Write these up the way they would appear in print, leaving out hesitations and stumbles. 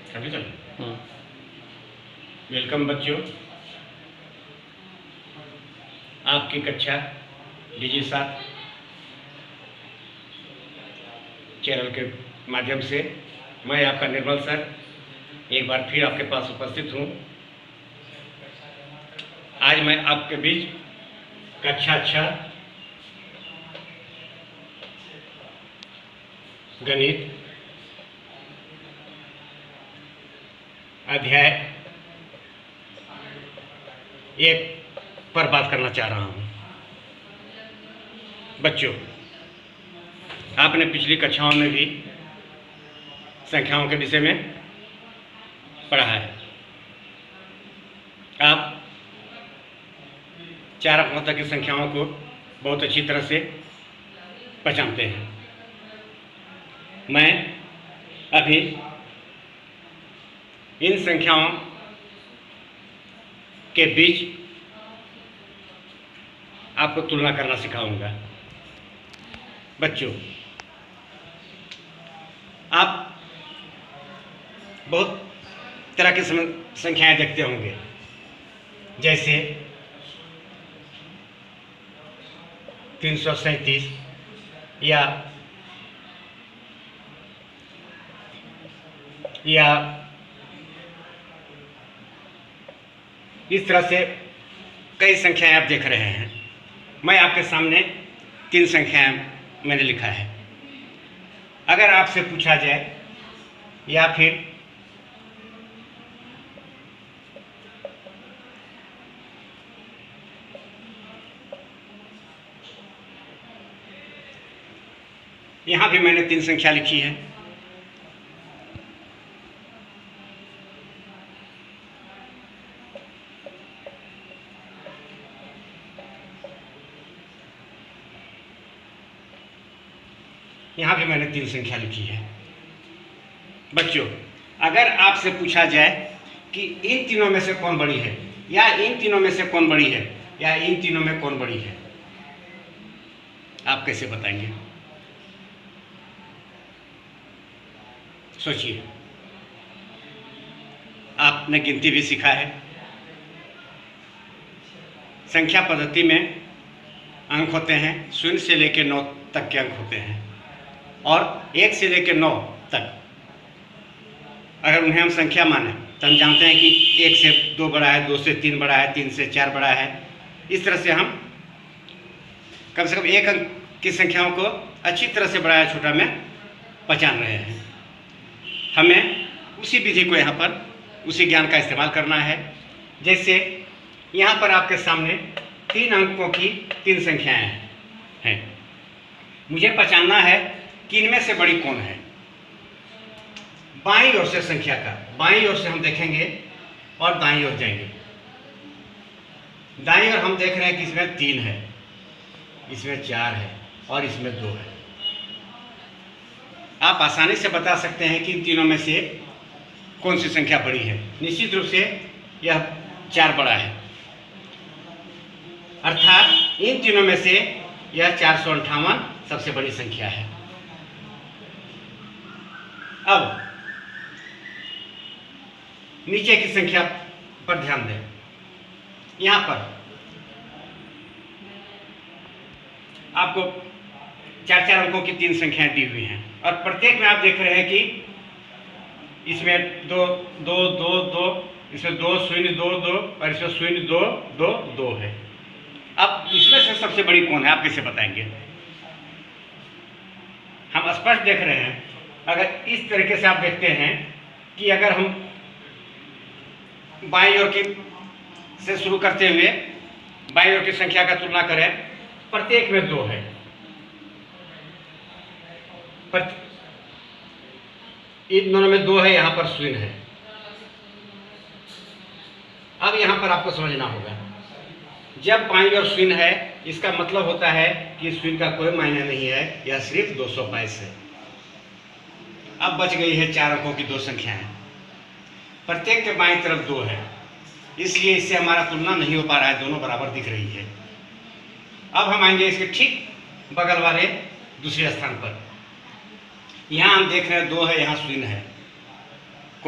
अभी चल। वेलकम बच्चों, आपकी कक्षा डीजी 7 चैनल के माध्यम से मैं आपका निर्मल सर एक बार फिर आपके पास उपस्थित हूँ। आज मैं आपके बीच कक्षा 6 गणित अध्याय 1 पर बात करना चाह रहा हूँ। बच्चों, आपने पिछली कक्षाओं में भी संख्याओं के विषय में पढ़ा है। आप 4 अंकों तक की संख्याओं को बहुत अच्छी तरह से पहचानते हैं। मैं अभी इन संख्याओं के बीच आपको तुलना करना सिखाऊंगा। बच्चों, आप बहुत तरह की संख्याएं देखते होंगे, जैसे 337 या इस तरह से कई संख्याएं आप देख रहे हैं। मैं आपके सामने 3 संख्याएं मैंने लिखा है। अगर आपसे पूछा जाए या फिर यहाँ भी मैंने 3 संख्या लिखी है। यहाँ भी मैंने 3 संख्या लिखी है। बच्चों, अगर आपसे पूछा जाए कि इन तीनों में से कौन बड़ी है, या इन तीनों में से कौन बड़ी है, या इन तीनों में कौन बड़ी है, आप कैसे बताएंगे? सोचिए। आपने गिनती भी सीखा है। संख्या पद्धति में अंक होते हैं, 0 से लेकर 9 तक के अंक होते हैं, और 1 से लेकर 9 तक अगर उन्हें हम संख्या माने तो हम जानते हैं कि 1 से 2 बड़ा है, 2 से 3 बड़ा है, 3 से 4 बड़ा है। इस तरह से हम कम से कम एक अंक की संख्याओं को अच्छी तरह से बड़ा या छोटा में पहचान रहे हैं। हमें उसी विधि को यहाँ पर, उसी ज्ञान का इस्तेमाल करना है। जैसे यहाँ पर आपके सामने 3 अंकों की 3 संख्याएं हैं। मुझे पहचानना है कि इनमें से बड़ी कौन है। बाईं ओर से संख्या का, बाईं ओर से हम देखेंगे और दाईं ओर जाएंगे। दाईं ओर हम देख रहे हैं कि इसमें 3 है, इसमें 4 है और इसमें 2 है। आप आसानी से बता सकते हैं कि इन तीनों में से कौन सी संख्या बड़ी है। निश्चित रूप से यह 4 बड़ा है, अर्थात इन तीनों में से यह 458 सबसे बड़ी संख्या है। अब नीचे की संख्या पर ध्यान दें। यहाँ पर आपको 4 अंकों की 3 संख्याएं दी हुई हैं, और प्रत्येक में आप देख रहे हैं कि इसमें 2 2 2 2, इसमें 2 0 2 2 और इसमें 0 2 2 2 है। अब इसमें से सबसे बड़ी कौन है, आप कैसे बताएंगे? हम स्पष्ट देख रहे हैं। अगर इस तरीके से आप देखते हैं कि अगर हम बाईं ओर की से शुरू करते हुए बाईं ओर की संख्या का तुलना करें, प्रत्येक में 2 है। इन दोनों में 2 है, यहाँ पर 0 है। अब यहाँ पर आपको समझना होगा, जब बाईं ओर 0 है, इसका मतलब होता है कि 0 का कोई मायने नहीं है, यह सिर्फ 222 है। अब बच गई है 4 अंकों की 2 संख्याएं, प्रत्येक के बाईं तरफ 2 है, इसलिए इससे हमारा तुलना नहीं हो पा रहा है, दोनों बराबर दिख रही है। अब हम आएंगे इसके ठीक बगल वाले दूसरे स्थान पर। यहाँ हम देख रहे हैं 2 है, यहाँ 0 है।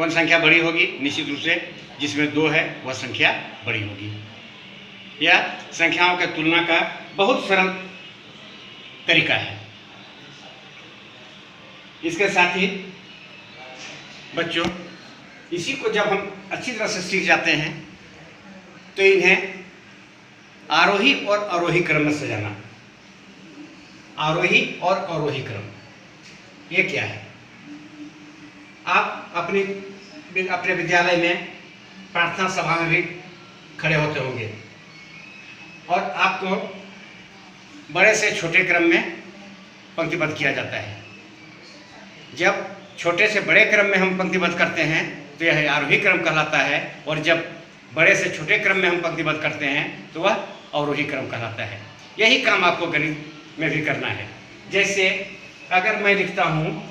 कौन संख्या बड़ी होगी? निश्चित रूप से जिसमें 2 है वह संख्या बड़ी होगी। यह संख्याओं के तुलना का बहुत सरल तरीका है। इसके साथ ही बच्चों, इसी को जब हम अच्छी तरह से सीख जाते हैं तो इन्हें आरोही और अवरोही क्रम में सजाना। आरोही और अवरोही क्रम ये क्या है? आप अपने विद्यालय में प्रार्थना सभा में भी खड़े होते होंगे और आपको बड़े से छोटे क्रम में पंक्तिबद्ध किया जाता है। जब छोटे से बड़े क्रम में हम पंक्तिबद्ध करते हैं तो यह आरोही क्रम कहलाता है, और जब बड़े से छोटे क्रम में हम पंक्तिबद्ध करते हैं तो वह अवरोही क्रम कहलाता है। यही काम आपको गणित में भी करना है। जैसे अगर मैं लिखता हूँ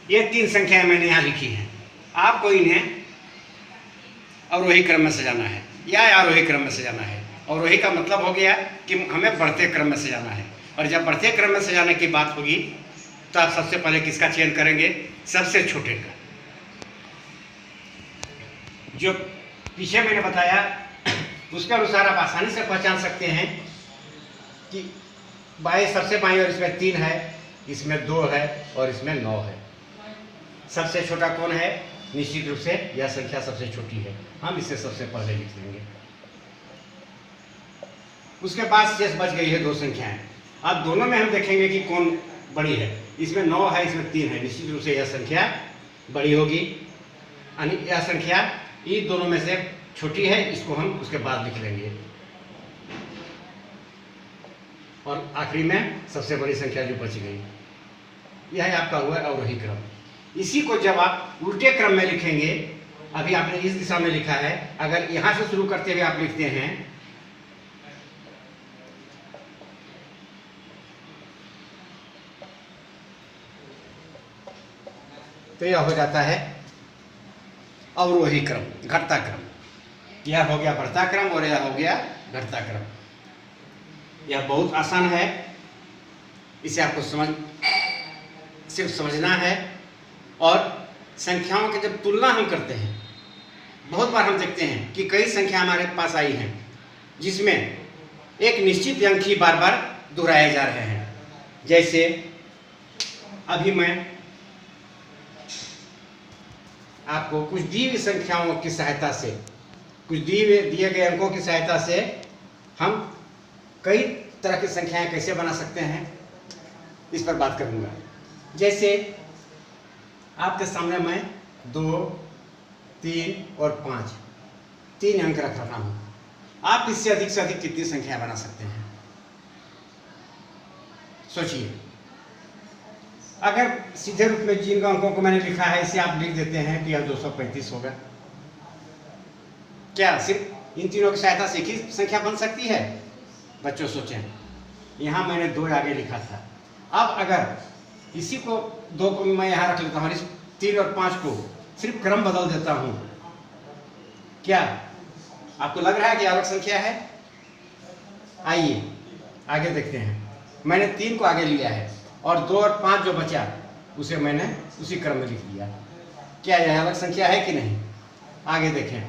ये 3 संख्याएं मैंने यहाँ लिखी हैं, आपको इन्हें अवरोही क्रम में सजाना है या आरोही क्रम में सजाना है। अवरोही का मतलब हो गया कि हमें बढ़ते क्रम में सजाना है, और जब बढ़ते क्रम में सजाने की बात होगी तो आप सबसे पहले किसका चयन करेंगे? सबसे छोटे का। जो पीछे मैंने बताया उसके अनुसार आप आसानी से पहचान सकते हैं कि सबसे बाईं और इसमें 3 है, इसमें 2 है और इसमें 9 है। सबसे छोटा कौन है? निश्चित रूप से यह संख्या सबसे छोटी है, हम इसे सबसे पहले लिख लेंगे। उसके बाद शेष बच गई है 2 संख्याएं। अब दोनों में हम देखेंगे कि कौन बड़ी है। इसमें 9 है, इसमें 3 है, निश्चित रूप से यह संख्या बड़ी होगी। यह संख्या इन दोनों में से छोटी है, इसको हम उसके बाद लिख लेंगे। और आखिरी में सबसे बड़ी संख्या जो बच गई, यह आपका हुआ अवरोही क्रम। इसी को जब आप उल्टे क्रम में लिखेंगे, अभी आपने इस दिशा में लिखा है, अगर यहां से शुरू करते हुए आप लिखते हैं तो यह हो जाता है अवरोही क्रम, घटता क्रम। यह हो गया बढ़ता क्रम और यह हो गया घटता क्रम। यह बहुत आसान है, इसे आपको सिर्फ समझना है। और संख्याओं की जब तुलना हम करते हैं, बहुत बार हम देखते हैं कि कई संख्या हमारे पास आई हैं जिसमें एक निश्चित अंक ही बार बार दोहराए जा रहे हैं। जैसे अभी मैं आपको कुछ दी हुई संख्याओं की सहायता से, कुछ दिए गए अंकों की सहायता से हम कई तरह की संख्याएं कैसे बना सकते हैं, इस पर बात करूंगा। जैसे आपके सामने मैं 2, 3 और 5 3 अंक रख रहा हूं। आप इससे अधिक कितनी संख्या बना सकते हैं? सोचिए। अगर सीधे रूप में जिन अंकों को मैंने लिखा है इसे आप लिख देते हैं तो यह 235 होगा। क्या सिर्फ इन तीनों की सहायता से एक ही संख्या बन सकती है? बच्चों सोचें, यहाँ मैंने 2 आगे लिखा था। अब अगर इसी को 2 को मैं यहाँ रख लेता हूँ, इस 3 और 5 को सिर्फ क्रम बदल देता हूँ, क्या आपको लग रहा है कि अलग संख्या है? आइए आगे देखते हैं। मैंने 3 को आगे लिया है और 2 और 5 जो बचा उसे मैंने उसी क्रम में लिख दिया। क्या यह अलग संख्या है कि नहीं? आगे देखें,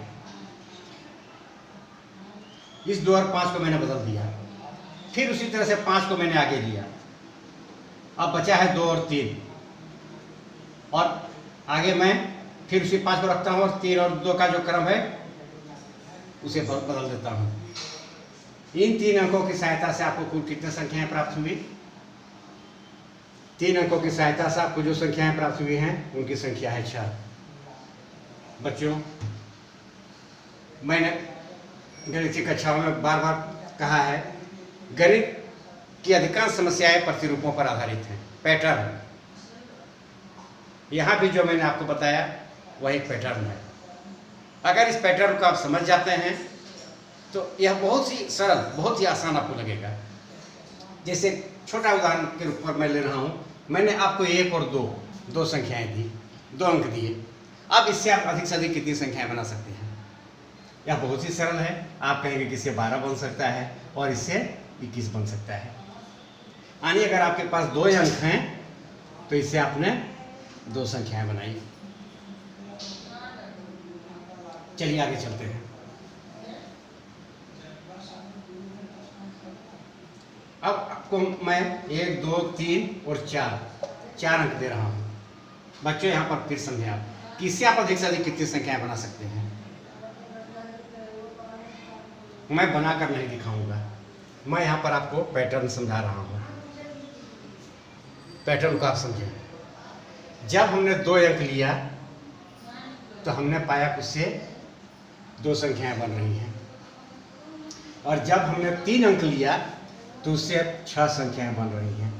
इस 2 और 5 को मैंने बदल दिया, फिर उसी तरह से 5 को मैंने आगे लिया। अब बचा है 2 और 3, और आगे मैं फिर उसी 5 को रखता हूँ और 3 और 2 का जो क्रम है उसे बदल देता हूँ। इन 3 अंकों की सहायता से आपको कुल कितनी संख्याएं प्राप्त हुई? 3 अंकों की सहायता से आपको जो संख्याएं प्राप्त हुई हैं उनकी संख्या है 4। बच्चों, मैंने गणित की कक्षाओं में बार बार कहा है, गणित की अधिकांश समस्याएं प्रतिरूपों पर आधारित हैं, पैटर्न। यहाँ भी जो मैंने आपको बताया वह एक पैटर्न है। अगर इस पैटर्न को आप समझ जाते हैं तो यह बहुत ही सरल, बहुत ही आसान आपको लगेगा। जैसे छोटा उदाहरण के रूप में मैं ले रहा हूँ, मैंने आपको 1 और 2 संख्याएं दी, 2 अंक दिए। अब इससे आप अधिक से अधिक कितनी संख्याएं बना सकते हैं? यह बहुत ही सरल है। आप कहेंगे कि इससे 12 बन सकता है और इससे 21 बन सकता है। यानी अगर आपके पास 2 अंक हैं तो इससे आपने 2 संख्याएं बनाई। चलिए आगे चलते हैं। अब आपको मैं 1, 2, 3 और 4 अंक दे रहा हूं। बच्चों यहाँ पर फिर समझे आप कि इससे आप अधिक से अधिक कितनी संख्याएं बना सकते हैं। मैं बनाकर नहीं दिखाऊंगा, मैं यहाँ पर आपको पैटर्न समझा रहा हूँ। पैटर्न को आप समझें। जब हमने 2 अंक लिया तो हमने पाया कि उससे 2 संख्याएं बन रही हैं, और जब हमने 3 अंक लिया तो उससे 6 संख्याएं बन रही हैं।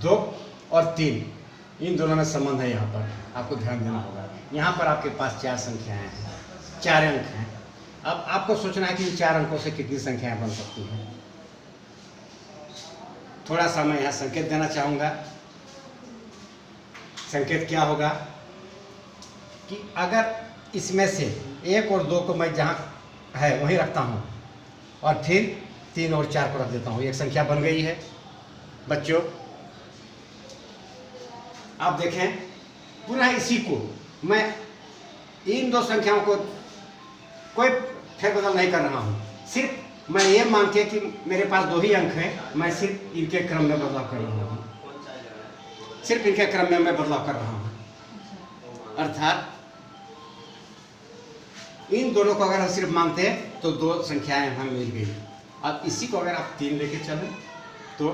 2 और 3 इन दोनों में संबंध है। यहाँ पर आपको ध्यान देना होगा। यहाँ पर आपके पास 4 संख्याएं हैं, 4 अंक हैं। अब आपको सोचना है कि इन 4 अंकों से कितनी संख्याएं बन सकती हैं। थोड़ा सा मैं यहाँ संकेत देना चाहूँगा। संकेत क्या होगा कि अगर इसमें से 1 और 2 को मैं जहाँ है वहीं रखता हूँ और फिर 3 और 4 को रख देता हूँ, एक संख्या बन गई है। बच्चों आप देखें, पुनः इसी को मैं इन 2 संख्याओं को कोई फेरबदल नहीं कर रहा हूँ। सिर्फ मैं ये मान के कि मेरे पास 2 ही अंक हैं, मैं सिर्फ इनके क्रम में बदलाव कर रहा हूँ। सिर्फ इनके क्रम में मैं बदलाव कर रहा हूँ। अर्थात इन दोनों को अगर हम सिर्फ मानते हैं तो 2 संख्याएं हमें मिल गई। अब इसी को अगर आप 3 लेके चलें तो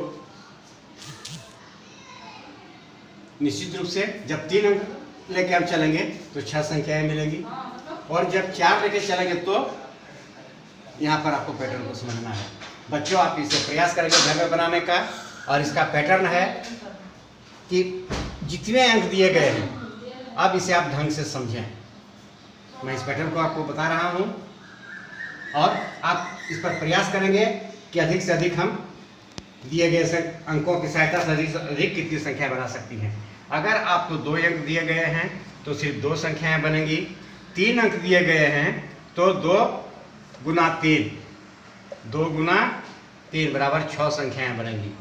निश्चित रूप से जब 3 अंक लेके हम चलेंगे तो 6 संख्याएं मिलेंगी, और जब 4 लेके चलेंगे तो यहाँ पर आपको पैटर्न को समझना है। बच्चों आप इसे प्रयास करेंगे घर में बनाने का, और इसका पैटर्न है कि जितने अंक दिए गए हैं अब इसे आप ढंग से समझें। मैं इस पैटर्न को आपको बता रहा हूँ और आप इस पर प्रयास करेंगे कि अधिक से अधिक हम दिए गए अंकों की सहायता से अधिक कितनी संख्याएं बना सकती हैं। अगर आपको 2 अंक दिए गए हैं तो सिर्फ 2 संख्याएं बनेंगी। 3 अंक दिए गए हैं तो 2 गुना 3, 2 गुना 3 बराबर 6 संख्याएं बनेंगी।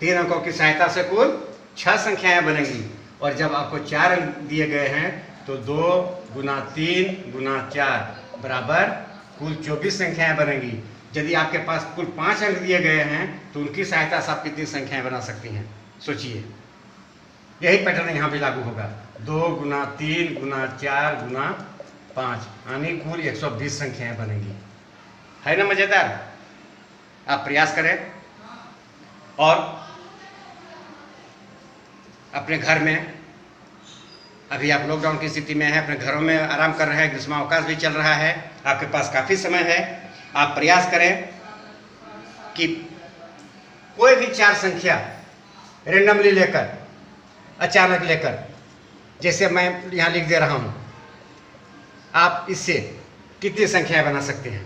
3 अंकों की सहायता से कुल 6 संख्याएं बनेंगी, और जब आपको 4 अंक दिए गए हैं तो 2 गुना 3 गुना 4 बराबर कुल 24 संख्याएं बनेंगी। यदि आपके पास कुल 5 अंक दिए गए हैं तो उनकी सहायता से आप कितनी संख्याएं बना सकती हैं, सोचिए। यही पैटर्न यहाँ भी लागू होगा। 2 गुना 3 गुना 4 गुना 5 यानी कुल 120 संख्याएं बनेंगी। है ना मजेदार? आप प्रयास करें और अपने घर में, अभी आप लॉकडाउन की स्थिति में हैं, अपने घरों में आराम कर रहे हैं, ग्रीष्मावकाश भी चल रहा है, आपके पास काफ़ी समय है। आप प्रयास करें कि कोई भी 4 संख्या रेंडमली लेकर, अचानक लेकर, जैसे मैं यहाँ लिख दे रहा हूँ, आप इससे कितनी संख्याएं बना सकते हैं।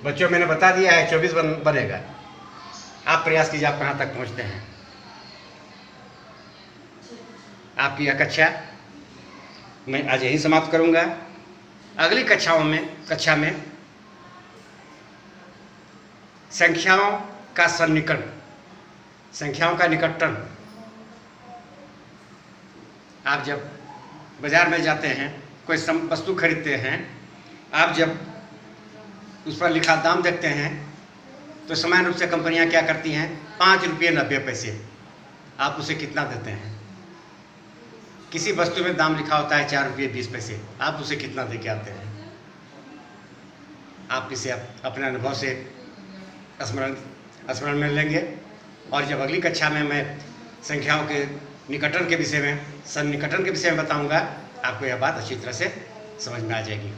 बच्चों मैंने बता दिया है 24 बनेगा। आप प्रयास कीजिए आप कहाँ तक पहुँचते हैं। आपकी यह कक्षा मैं आज यही समाप्त करूँगा। अगली कक्षा में संख्याओं का सन्निकटन, संख्याओं का निकटन। आप जब बाजार में जाते हैं, कोई वस्तु खरीदते हैं, आप जब उस पर लिखा दाम देखते हैं तो सामान्य रूप से कंपनियां क्या करती हैं, 5 रुपये 90 पैसे। आप उसे कितना देते हैं? किसी वस्तु में दाम लिखा होता है 4 रुपये 20 पैसे, आप उसे कितना दे के आते हैं? आप इसे अपने अनुभव से स्मरण में लेंगे, और जब अगली कक्षा में मैं संख्याओं के निकटन के विषय में, सन्निकटन के विषय में बताऊंगा, आपको यह बात अच्छी तरह से समझ में आ जाएगी।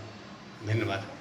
धन्यवाद।